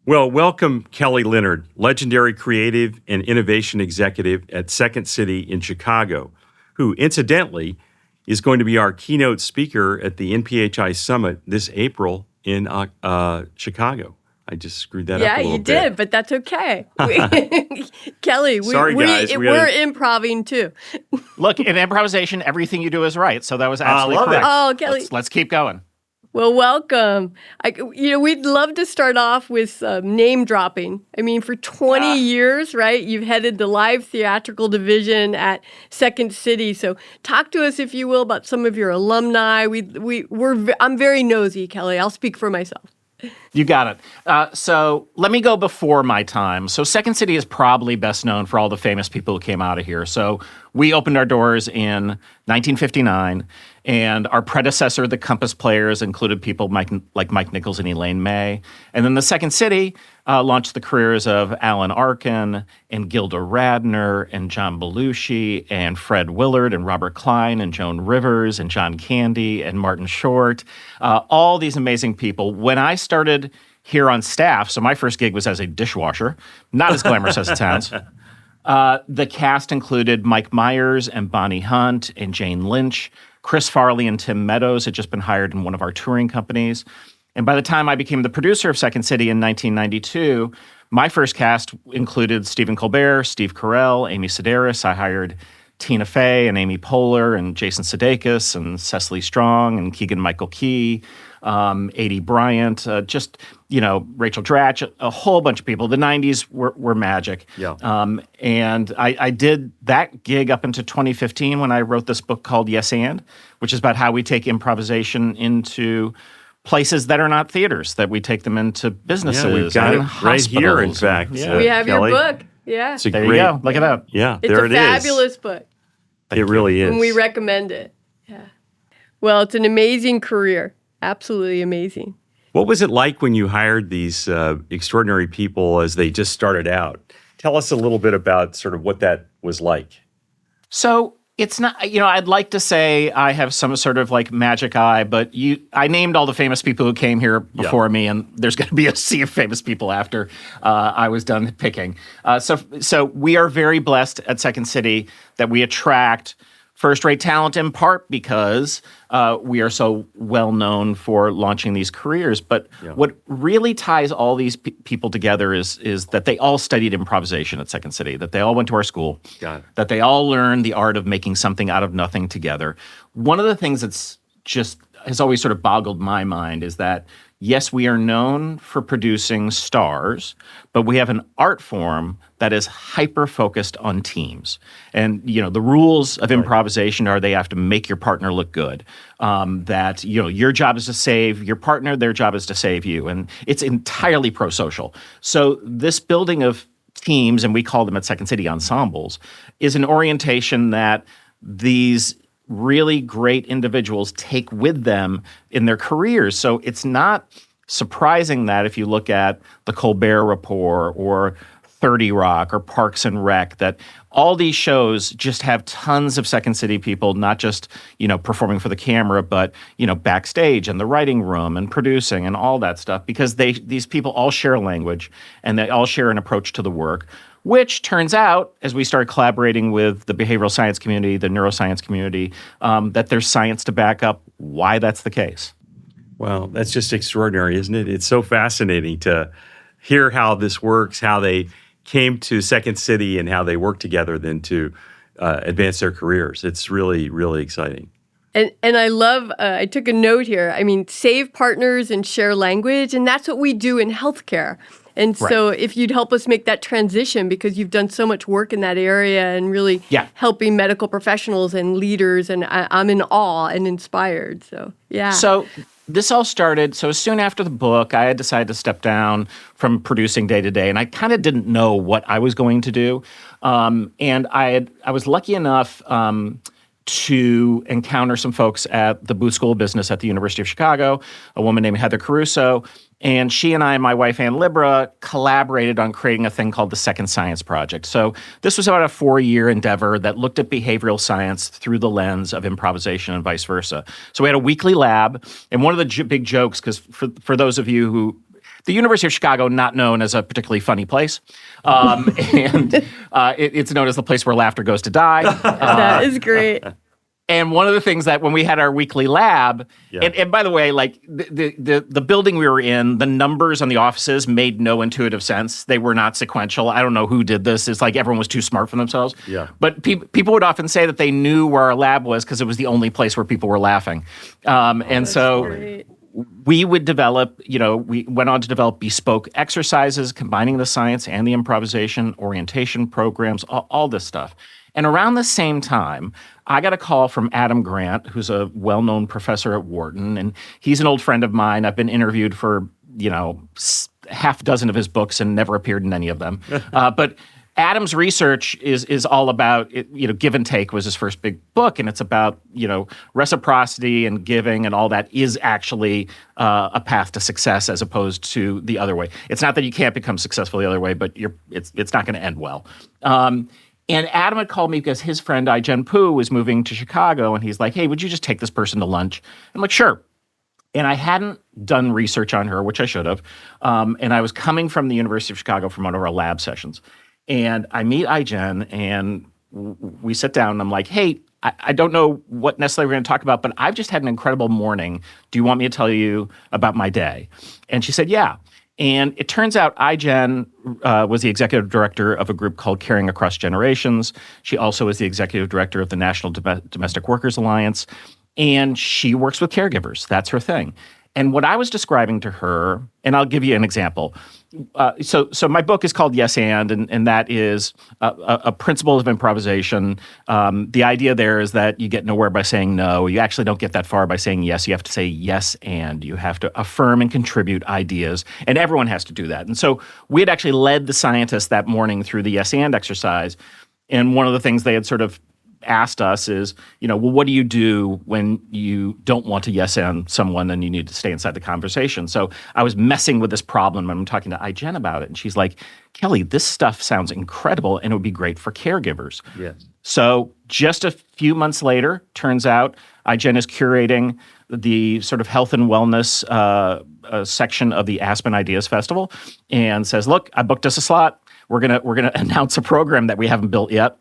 Well, welcome Kelly Leonard, legendary creative and innovation executive at Second City in Chicago, who incidentally is going to be our keynote speaker at the NPHI Summit this April in Chicago. I just screwed that up a Yeah, little you bit. did, but that's okay. Kelly, Sorry, guys, we're improving too. Look, in improvisation, everything you do is right. So that was absolutely love it. correct. Oh, Kelly. Let's keep going. Well, welcome. We'd love to start off with name dropping. I mean, for 20 years, right? You've headed the live theatrical division at Second City. So, talk to us, if you will, about some of your alumni. I'm very nosy, Kelly. I'll speak for myself. You got it. So let me go before my time. So Second City is probably best known for all the famous people who came out of here. So we opened our doors in 1959, and our predecessor, the Compass Players, included people like Mike Nichols and Elaine May. And then the Second City launched the careers of Alan Arkin and Gilda Radner and John Belushi and Fred Willard and Robert Klein and Joan Rivers and John Candy and Martin Short, all these amazing people. When I started here on staff, so my first gig was as a dishwasher, not as glamorous as it sounds. The cast included Mike Myers and Bonnie Hunt and Jane Lynch. Chris Farley and Tim Meadows had just been hired in one of our touring companies. And by the time I became the producer of Second City in 1992, my first cast included Stephen Colbert, Steve Carell, Amy Sedaris. I hired Tina Fey and Amy Poehler and Jason Sudeikis and Cecily Strong and Keegan-Michael Key, A.D. Bryant, Rachel Dratch, a whole bunch of people. The 90s were magic. Yeah. And I did that gig up into 2015 when I wrote this book called Yes And, which is about how we take improvisation into places that are not theaters, that we take them into businesses. Yeah, we've got and it right here, in hospitals. fact. Yeah. We have Kelly. your book. Yeah. It's a There great, you go. Look at that. Yeah, It's there a it is. fabulous book, It really is. and we recommend it. Yeah. Well, it's an amazing career. Absolutely amazing. What was it like when you hired these extraordinary people as they just started out? Tell us a little bit about sort of what that was like. So it's not, I'd like to say I have some sort of like magic eye, but I named all the famous people who came here before me, and there's going to be a sea of famous people after I was done picking. So we are very blessed at Second City that we attract first-rate talent, in part because we are so well known for launching these careers. But what really ties all these people together is that they all studied improvisation at Second City, that they all went to our school, that they all learned the art of making something out of nothing together. One of the things that's just has always sort of boggled my mind is that, yes, we are known for producing stars, but we have an art form that is hyper-focused on teams. And, the rules of improvisation are they have to make your partner look good. That, your job is to save your partner, their job is to save you. And it's entirely pro-social. So this building of teams, and we call them at Second City ensembles, is an orientation that these really great individuals take with them in their careers. So it's not surprising that if you look at the Colbert Report or 30 Rock or Parks and Rec, that all these shows just have tons of Second City people, not just, performing for the camera, but, backstage and the writing room and producing and all that stuff, because these people all share a language and they all share an approach to the work, which turns out, as we started collaborating with the behavioral science community, the neuroscience community, that there's science to back up why that's the case. Well, that's just extraordinary, isn't it? It's so fascinating to hear how this works, how they came to Second City and how they work together then to advance their careers. It's really, really exciting. And I love, I took a note here. I mean, save partners and share language, and that's what we do in healthcare. And so if you'd help us make that transition, because you've done so much work in that area and really helping medical professionals and leaders, and I'm in awe and inspired. So, yeah. So this all started, so soon after the book, I had decided to step down from producing day to day, and I kind of didn't know what I was going to do. And I was lucky enough to encounter some folks at the Booth School of Business at the University of Chicago, a woman named Heather Caruso, and she and I and my wife, Ann Libra, collaborated on creating a thing called the Second Science Project. So this was about a 4-year endeavor that looked at behavioral science through the lens of improvisation and vice versa. So we had a weekly lab, and one of the big jokes, because for those of you who the University of Chicago, not known as a particularly funny place. It's known as the place where laughter goes to die. That is great. And one of the things that when we had our weekly lab, and by the way, like the building we were in, the numbers on the offices made no intuitive sense. They were not sequential. I don't know who did this. It's like everyone was too smart for themselves. Yeah. But people would often say that they knew where our lab was because it was the only place where people were laughing. Great. We would develop, we went on to develop bespoke exercises, combining the science and the improvisation, orientation programs, all this stuff. And around the same time, I got a call from Adam Grant, who's a well-known professor at Wharton, and he's an old friend of mine. I've been interviewed for, half a dozen of his books and never appeared in any of them. But Adam's research is all about, Give and Take was his first big book, and it's about, reciprocity and giving and all that is actually a path to success as opposed to the other way. It's not that you can't become successful the other way, but it's not going to end well. And Adam had called me because his friend Ai-jen Poo was moving to Chicago, and he's like, hey, would you just take this person to lunch? I'm like, sure. And I hadn't done research on her, which I should have. And I was coming from the University of Chicago from one of our lab sessions. And I meet Ai-jen, and we sit down, and I'm like, hey, I don't know what necessarily we're going to talk about, but I've just had an incredible morning. Do you want me to tell you about my day? And she said, yeah. And it turns out Ai-jen was the executive director of a group called Caring Across Generations. She also is the executive director of the National Domestic Workers Alliance. And she works with caregivers. That's her thing. And what I was describing to her, and I'll give you an example. So my book is called Yes and that is a principle of improvisation. The idea there is that you get nowhere by saying no. You actually don't get that far by saying yes. You have to say yes and. You have to affirm and contribute ideas, and everyone has to do that. And so we had actually led the scientists that morning through the yes and exercise, and one of the things they had sort of asked us is, well, what do you do when you don't want to yes and someone and you need to stay inside the conversation? So I was messing with this problem, and I'm talking to Ai-jen about it, and she's like, Kelly, this stuff sounds incredible, and it would be great for caregivers. Yes. So just a few months later, turns out Ai-jen is curating the sort of health and wellness section of the Aspen Ideas Festival, and says, look, I booked us a slot. We're gonna announce a program that we haven't built yet.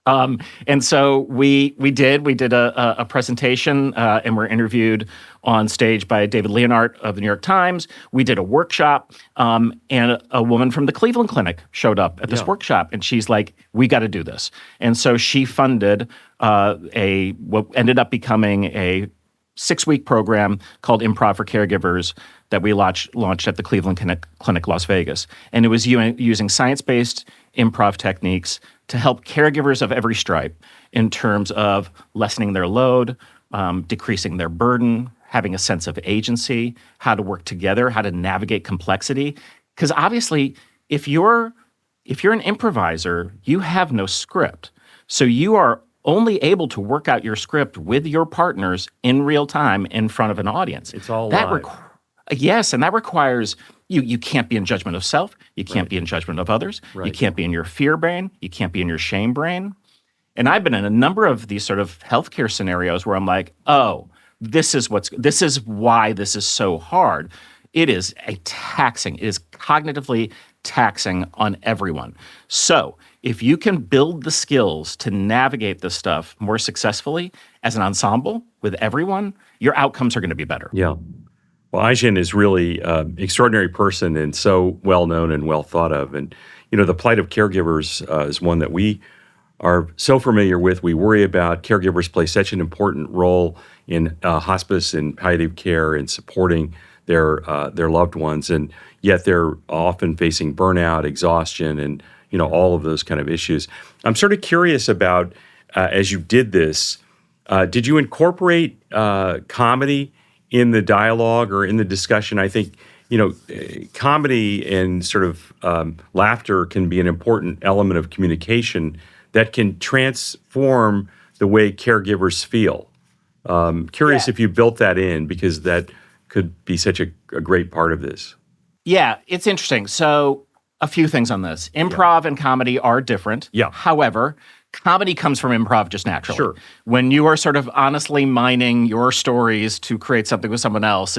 And so we did a presentation, and we're interviewed on stage by David Leonard of the New York Times. We did a workshop, and a woman from the Cleveland Clinic showed up at this workshop, and she's like, we got to do this. And so she funded what ended up becoming a 6-week program called Improv for Caregivers that we launched at the Cleveland Clinic, Las Vegas. And it was using science-based improv techniques to help caregivers of every stripe in terms of lessening their load, decreasing their burden, having a sense of agency, how to work together, how to navigate complexity. Because obviously, if you're an improviser, you have no script. So you are only able to work out your script with your partners in real time in front of an audience. It's all live. Yes, and that requires you can't be in judgment of self. You can't be in judgment of others. Right. You can't be in your fear brain. You can't be in your shame brain. And I've been in a number of these sort of healthcare scenarios where I'm like, oh, this is why this is so hard. It is cognitively taxing on everyone. So if you can build the skills to navigate this stuff more successfully as an ensemble with everyone, your outcomes are going to be better. Yeah. Well, Ai-jen is really an extraordinary person and so well-known and well thought of. And, the plight of caregivers is one that we are so familiar with. We worry about caregivers play such an important role in hospice and palliative care and supporting their loved ones. And yet they're often facing burnout, exhaustion, and, all of those kind of issues. I'm sort of curious about, as you did this, did you incorporate comedy in the dialogue or in the discussion? I think, comedy and sort of laughter can be an important element of communication that can transform the way caregivers feel. Curious if you built that in, because that could be such a great part of this. Yeah, it's interesting. So a few things on this. Improv and comedy are different. Yeah. However, comedy comes from improv just naturally. Sure. When you are sort of honestly mining your stories to create something with someone else,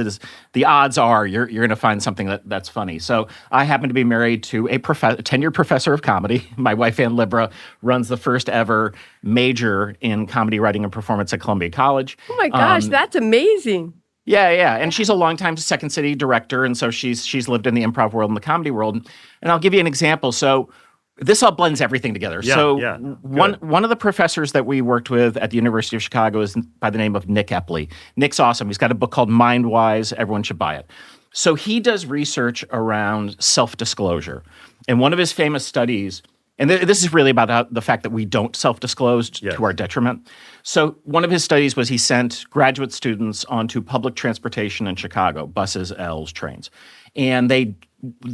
the odds are you're going to find something that's funny. So I happen to be married to a tenured professor of comedy. My wife, Ann Libra, runs the first ever major in comedy writing and performance at Columbia College. Oh my gosh, that's amazing. Yeah. And she's a longtime Second City director, and so she's lived in the improv world and the comedy world. And I'll give you an example. So this all blends everything together. One of the professors that we worked with at the University of Chicago is by the name of Nick Epley. Nick's awesome. He's got a book called Mindwise. Everyone should buy it. So he does research around self-disclosure. And one of his famous studies, and this is really about the fact that we don't self-disclose to our detriment. So one of his studies was he sent graduate students onto public transportation in Chicago, buses, L's, trains. And they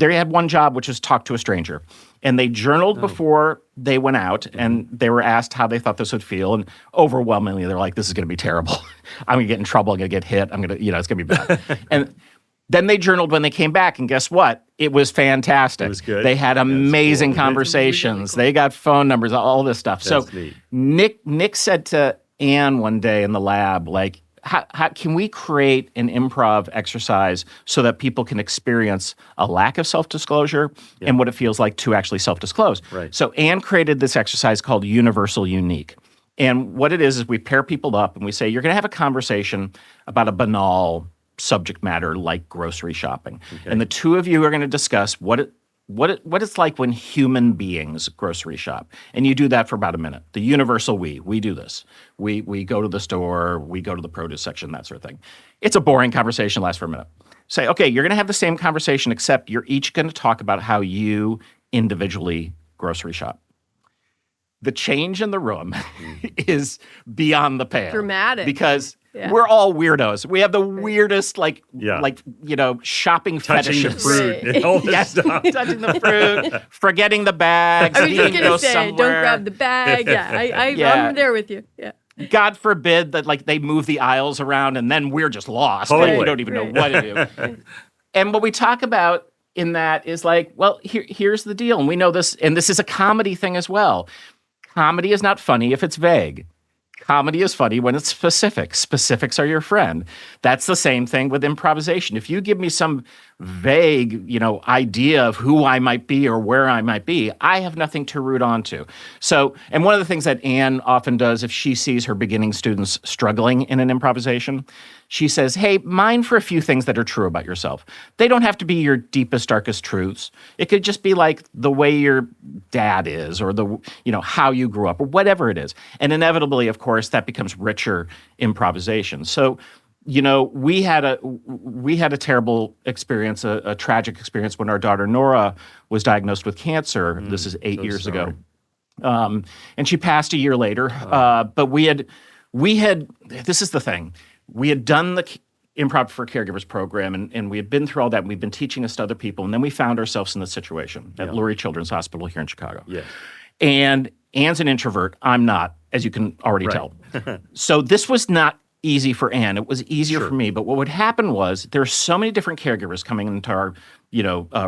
had one job, which was talk to a stranger. And they journaled before they went out, and they were asked how they thought this would feel. And overwhelmingly, they're like, this is going to be terrible. I'm going to get in trouble. I'm going to get hit. It's going to be bad. And then they journaled when they came back, and guess what? It was fantastic. It was good. They had amazing conversations. They got phone numbers, all this stuff. That's so neat. Nick said to Anne one day in the lab, like, how can we create an improv exercise so that people can experience a lack of self-disclosure and what it feels like to actually self-disclose? Right. So Anne created this exercise called Universal Unique. And what it is we pair people up and we say, you're going to have a conversation about a banal subject matter like grocery shopping. Okay. And the two of you are going to discuss what it's like when human beings grocery shop. And you do that for about a minute. The universal we do this. We go to the store, we go to the produce section, that sort of thing. It's a boring conversation, lasts for a minute. Say, okay, you're going to have the same conversation, except you're each going to talk about how you individually grocery shop. The change in the room is beyond the pale. Dramatic. Because we're all weirdos. We have the weirdest, shopping Touching fetishes. the fruit and all this stuff. Touching the fruit, forgetting the bags, I was just needing going go to say, somewhere. don't grab the bag. I'm there with you. Yeah. God forbid that they move the aisles around and then we're just lost. Totally. We don't even know what to do. And what we talk about in that is here's the deal. And we know this, and this is a comedy thing as well. Comedy is not funny if it's vague. Comedy is funny when it's specific. Specifics are your friend. That's the same thing with improvisation. If you give me some vague, idea of who I might be or where I might be, I have nothing to root onto. So, and one of the things that Anne often does if she sees her beginning students struggling in an improvisation, she says, hey, mind for a few things that are true about yourself. They don't have to be your deepest, darkest truths. It could just be like the way your dad is or how you grew up or whatever it is. And inevitably, of course, that becomes richer improvisation. So, we had a terrible experience, a tragic experience when our daughter Nora was diagnosed with cancer. This is 8 years ago. And she passed a year later. But we had, this is the thing. We had done the Improv for Caregivers program, and we had been through all that, and we'd been teaching this to other people, and then we found ourselves in this situation at Lurie Children's Hospital here in Chicago. Yeah. And Anne's an introvert. I'm not, as you can already tell. So this was not easy for Anne. It was easier for me. But what would happen was there are so many different caregivers coming into our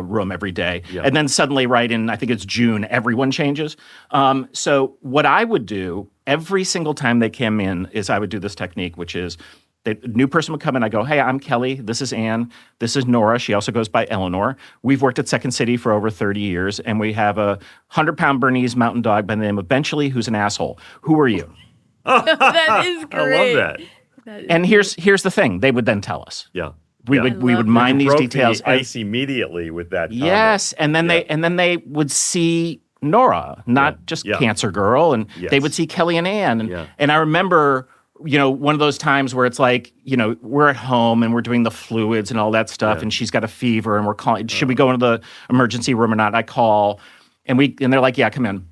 room every day. Yeah. And then suddenly, right in, I think it's June, everyone changes. So what I would do every single time they came in is I would do this technique, which is the new person would come in. I go, hey, I'm Kelly. This is Anne. This is Nora. She also goes by Eleanor. We've worked at Second City for over 30 years, and we have a 100-pound Bernese mountain dog by the name of Benchley, who's an asshole. Who are you? That is great. I love that. And here's the thing. They would then tell us. Yeah. We would mine these Broke details. the ice immediately with that comment. Yes, and then they would see Nora, not just Cancer Girl, and they would see Kelly and Anne. And I remember, one of those times where it's like, we're at home and we're doing the fluids and all that stuff, and she's got a fever, and we're calling, should we go into the emergency room or not? I call, and they're like, yeah, come in.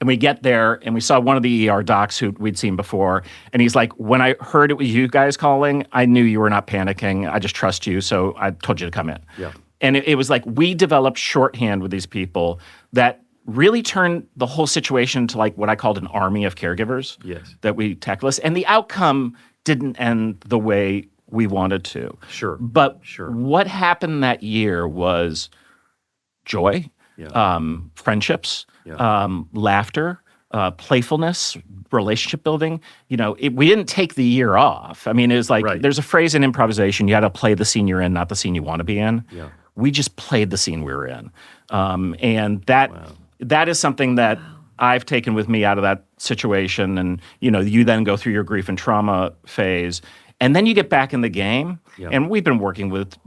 And we get there, and we saw one of the ER docs who we'd seen before, and he's like, when I heard it was you guys calling, I knew you were not panicking. I just trust you, so I told you to come in. Yeah. And it was like we developed shorthand with these people that really turned the whole situation into what I called an army of caregivers that we tackled. And the outcome didn't end the way we wanted to. Sure. But what happened that year was joy, friendships, laughter, playfulness, relationship building. We didn't take the year off. I mean, it was like Right. there's a phrase in improvisation: you got to play the scene you're in, not the scene you want to be in. Yeah. We just played the scene we were in, and that is something that I've taken with me out of that situation. And you then go through your grief and trauma phase, and then you get back in the game. Yeah. And we've been working with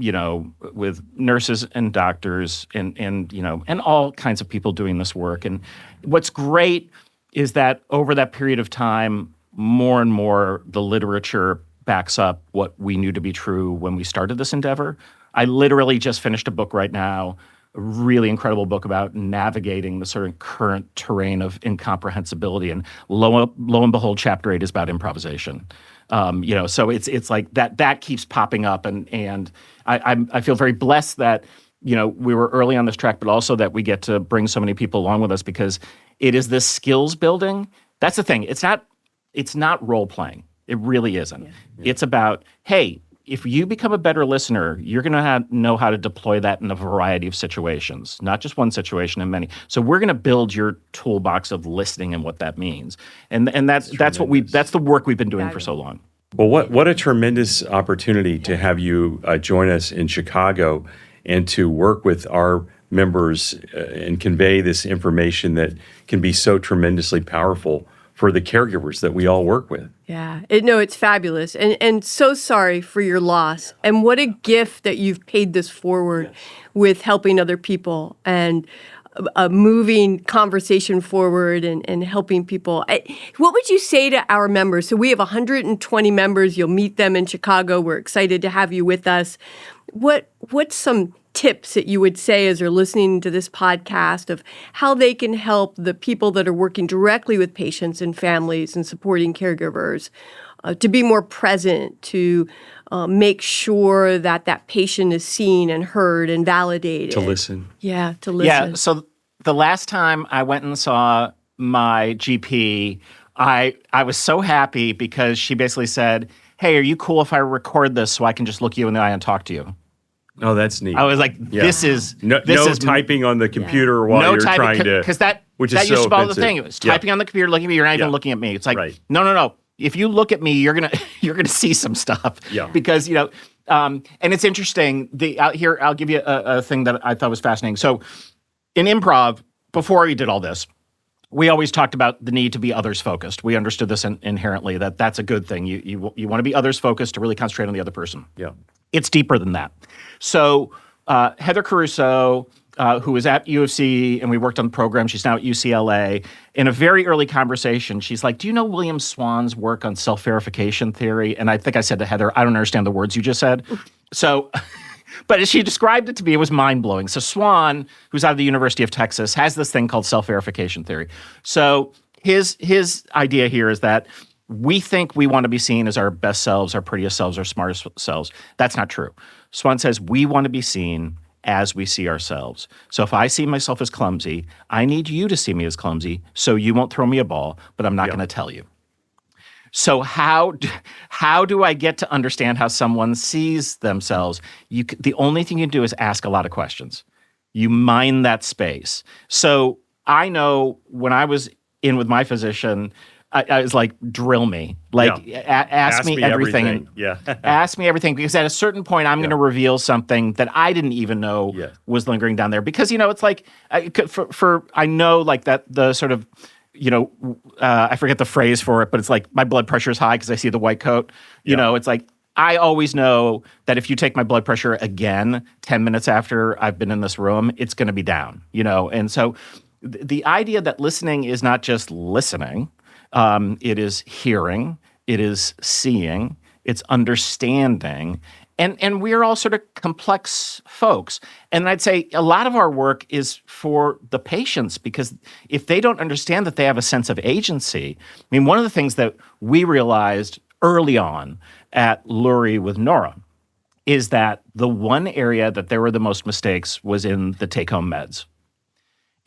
with nurses and doctors and all kinds of people doing this work. And what's great is that over that period of time, more and more the literature backs up what we knew to be true when we started this endeavor. I literally just finished a book right now, a really incredible book about navigating the sort of current terrain of incomprehensibility. And lo and behold, chapter 8 is about improvisation. So it's like that keeps popping up, and I feel very blessed that we were early on this track, but also that we get to bring so many people along with us, because it is this skills building. That's the thing. It's not role playing. It really isn't. Yeah. It's about, hey, if you become a better listener, you're going to know how to deploy that in a variety of situations, not just one situation, and many. So we're going to build your toolbox of listening and what that means, and that's the work we've been doing for so long. Well, what a tremendous opportunity to have you join us in Chicago and to work with our members and convey this information that can be so tremendously powerful for the caregivers that we all work with. Yeah, it's fabulous. And so sorry for your loss. And what a gift that you've paid this forward with helping other people and moving conversation forward and helping people. What would you say to our members? So we have 120 members. You'll meet them in Chicago. We're excited to have you with us. What's some tips that you would say as they're listening to this podcast of how they can help the people that are working directly with patients and families and supporting caregivers to be more present, to make sure that patient is seen and heard and validated? To listen. Yeah, to listen. Yeah, so the last time I went and saw my GP, I was so happy because she basically said, hey, are you cool if I record this so I can just look you in the eye and talk to you? Oh, that's neat. I was like, this is no typing on the computer while no you're typing, trying to, because that which that is used so to be all the offensive. thing. It was typing on the computer, looking at me. You're not even looking at me. It's like, no. If you look at me, you're gonna see some stuff. Yeah. Because and it's interesting. I'll give you a thing that I thought was fascinating. So in improv, before we did all this, we always talked about the need to be others focused. We understood this inherently, that's a good thing. You want to be others focused, to really concentrate on the other person. Yeah. It's deeper than that. So Heather Caruso, who was at U of C, and we worked on the program, she's now at UCLA. In a very early conversation, she's like, do you know William Swann's work on self-verification theory? And I think I said to Heather, I don't understand the words you just said. So, but as she described it to me, it was mind-blowing. So Swann, who's out of the University of Texas, has this thing called self-verification theory. So his idea here is that we think we want to be seen as our best selves, our prettiest selves, our smartest selves. That's not true. Swann says we want to be seen as we see ourselves. So if I see myself as clumsy, I need you to see me as clumsy so you won't throw me a ball, but I'm not going to tell you. So how do I get to understand how someone sees themselves? The only thing you can do is ask a lot of questions. You mine that space. So I know when I was in with my physician, I was like, drill me. Like, ask me everything. Yeah. Ask me everything, because at a certain point, I'm going to reveal something that I didn't even know was lingering down there. Because, it's like, I know, like, that the sort of, I forget the phrase for it, but it's like my blood pressure is high because I see the white coat. It's like, I always know that if you take my blood pressure again 10 minutes after I've been in this room, it's going to be down, And so the idea that listening is not just listening, it is hearing, it is seeing, it's understanding, and we're all sort of complex folks. And I'd say a lot of our work is for the patients, because if they don't understand that they have a sense of agency, one of the things that we realized early on at Lurie with Nora is that the one area that there were the most mistakes was in the take-home meds.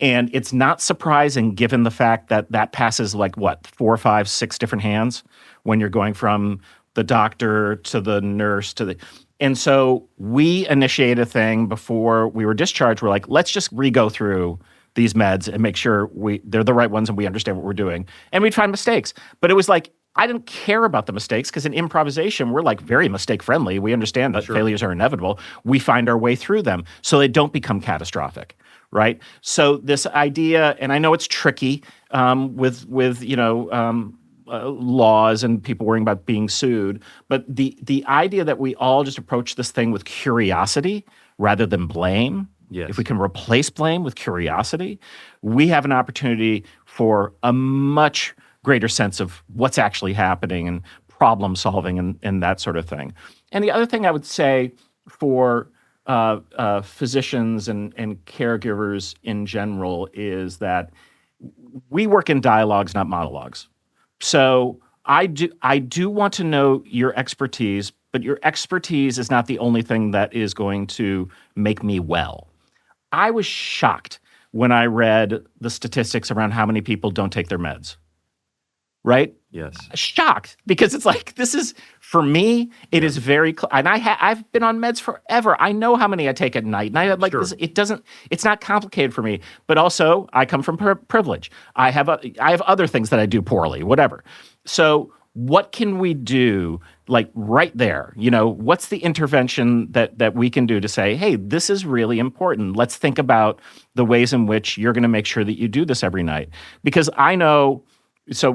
And it's not surprising, given the fact that passes 4, 5, 6 different hands when you're going from the doctor to the nurse to the. And so we initiated a thing before we were discharged. We're like, let's just re-go through these meds and make sure they're the right ones and we understand what we're doing. And we'd find mistakes. But it was like, I didn't care about the mistakes because in improvisation, we're like very mistake friendly. We understand that failures are inevitable. We find our way through them so they don't become catastrophic, right? So this idea, and I know it's tricky with laws and people worrying about being sued, but the idea that we all just approach this thing with curiosity rather than blame. Yes. If we can replace blame with curiosity, we have an opportunity for a much greater sense of what's actually happening and problem solving and that sort of thing. And the other thing I would say for physicians and caregivers in general is that we work in dialogues, not monologues. So I do want to know your expertise, but your expertise is not the only thing that is going to make me well. I was shocked when I read the statistics around how many people don't take their meds. Right? Yes. Shocked, because it's like, this is, for me, it is very, and I've been on meds forever. I know how many I take at night, and I like this. It's not complicated for me, but also I come from privilege. I have other things that I do poorly, whatever. So what can we do, like right there? What's the intervention that we can do to say, hey, this is really important. Let's think about the ways in which you're going to make sure that you do this every night. Because I know. So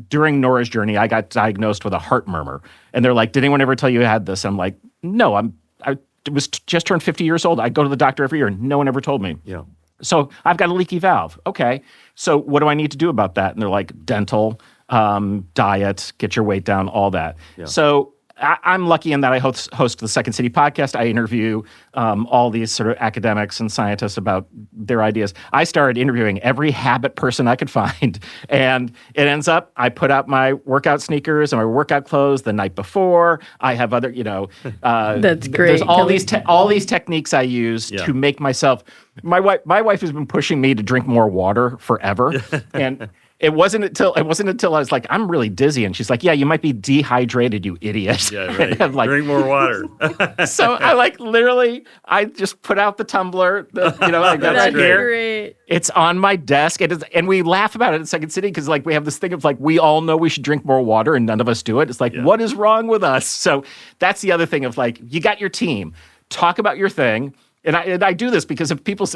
during Nora's journey, I got diagnosed with a heart murmur. And they're like, did anyone ever tell you you had this? I'm like, no, I was just turned 50 years old. I go to the doctor every year. No one ever told me. Yeah. So I've got a leaky valve. Okay. So what do I need to do about that? And they're like, dental, diet, get your weight down, all that. Yeah. So I'm lucky in that I host the Second City podcast. I interview all these sort of academics and scientists about their ideas. I started interviewing every habit person I could find. And it ends up, I put out my workout sneakers and my workout clothes the night before. I have other, that's great. There's all these techniques I use to make myself, my wife has been pushing me to drink more water forever. And It wasn't until I was like, I'm really dizzy. And she's like, yeah, you might be dehydrated, you idiot. Yeah, right. I'm like, drink more water. So I just put out the tumbler, like that That's right here. great. It's on my desk. It is, and we laugh about it at Second City because we have this thing of we all know we should drink more water and none of us do it. It's what is wrong with us? So that's the other thing of you got your team. Talk about your thing. And I do this because if people,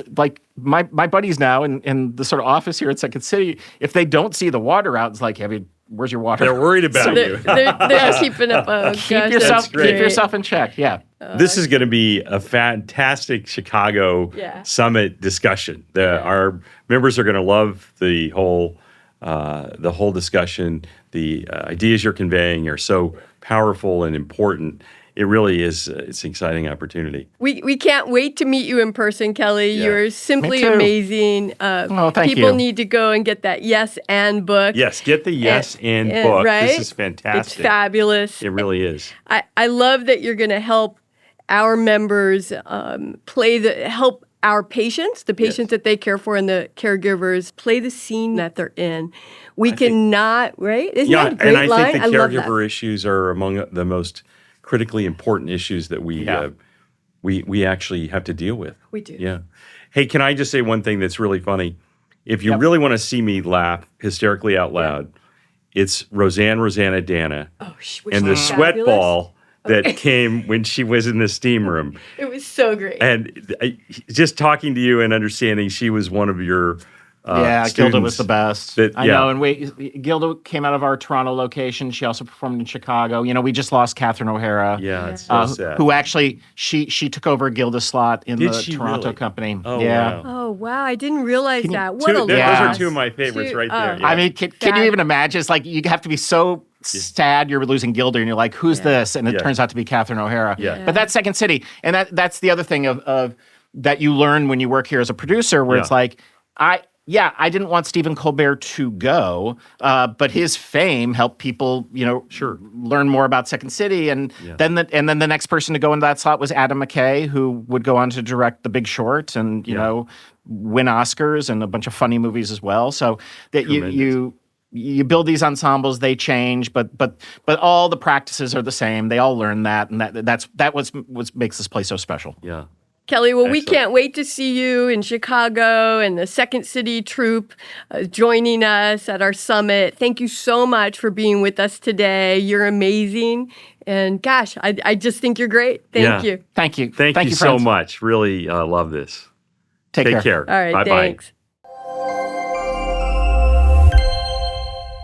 my buddies now in the sort of office here at Second City, if they don't see the water out, it's like, where's your water? They're worried about you. They're keeping up. Oh, keep yourself in check. Yeah. This is going to be a fantastic Chicago summit discussion. Our members are going to love the whole discussion. The ideas you're conveying are so powerful and important. It really is. It's an exciting opportunity. We can't wait to meet you in person, Kelly. Yeah. You're simply amazing. Thank people you. need to go and get that Yes and book. Yes, get the Yes and book. Right? This is fantastic. It's fabulous. It really is. I love that you're going to help our members help our patients, the patients that they care for, and the caregivers play the scene that they're in. We cannot, right? Isn't that a great and I line? think the love that. caregiver issues are among the most critically important issues that we actually have to deal with. We do. Yeah. Hey, can I just say one thing that's really funny? If you really want to see me laugh hysterically out loud, it's Rosanna Dana and the sweat ball that came when she was in the steam room. It was so great. And just talking to you and understanding she was one of your Gilda was the best. I know, and Gilda came out of our Toronto location. She also performed in Chicago. We just lost Catherine O'Hara. Yeah, it's so sad. Who actually, she took over Gilda's slot in the Toronto really? company. Oh, yeah. wow. Oh, wow. I didn't realize that. What Those loss. are two of my favorites right there. Yeah. I mean, can you even imagine? It's you have to be so sad you're losing Gilda, and you're like, who's this? And it turns out to be Catherine O'Hara. Yeah. But that's Second City. And that's the other thing of that you learn when you work here as a producer, where it's I didn't want Stephen Colbert to go, but his fame helped people, learn more about Second City, and then the next person to go into that slot was Adam McKay, who would go on to direct The Big Short and win Oscars and a bunch of funny movies as well. So that you build these ensembles, they change, but all the practices are the same. They all learn that, and that what makes this place so special. Yeah. Kelly, well, we Excellent. can't wait to see you in Chicago and the Second City Troop joining us at our summit. Thank you so much for being with us today. You're amazing. And gosh, I just think you're great. Thank you. Thank you. Thank you so friends. much. Really love this. Take care. Take care. All right, Bye-bye. thanks.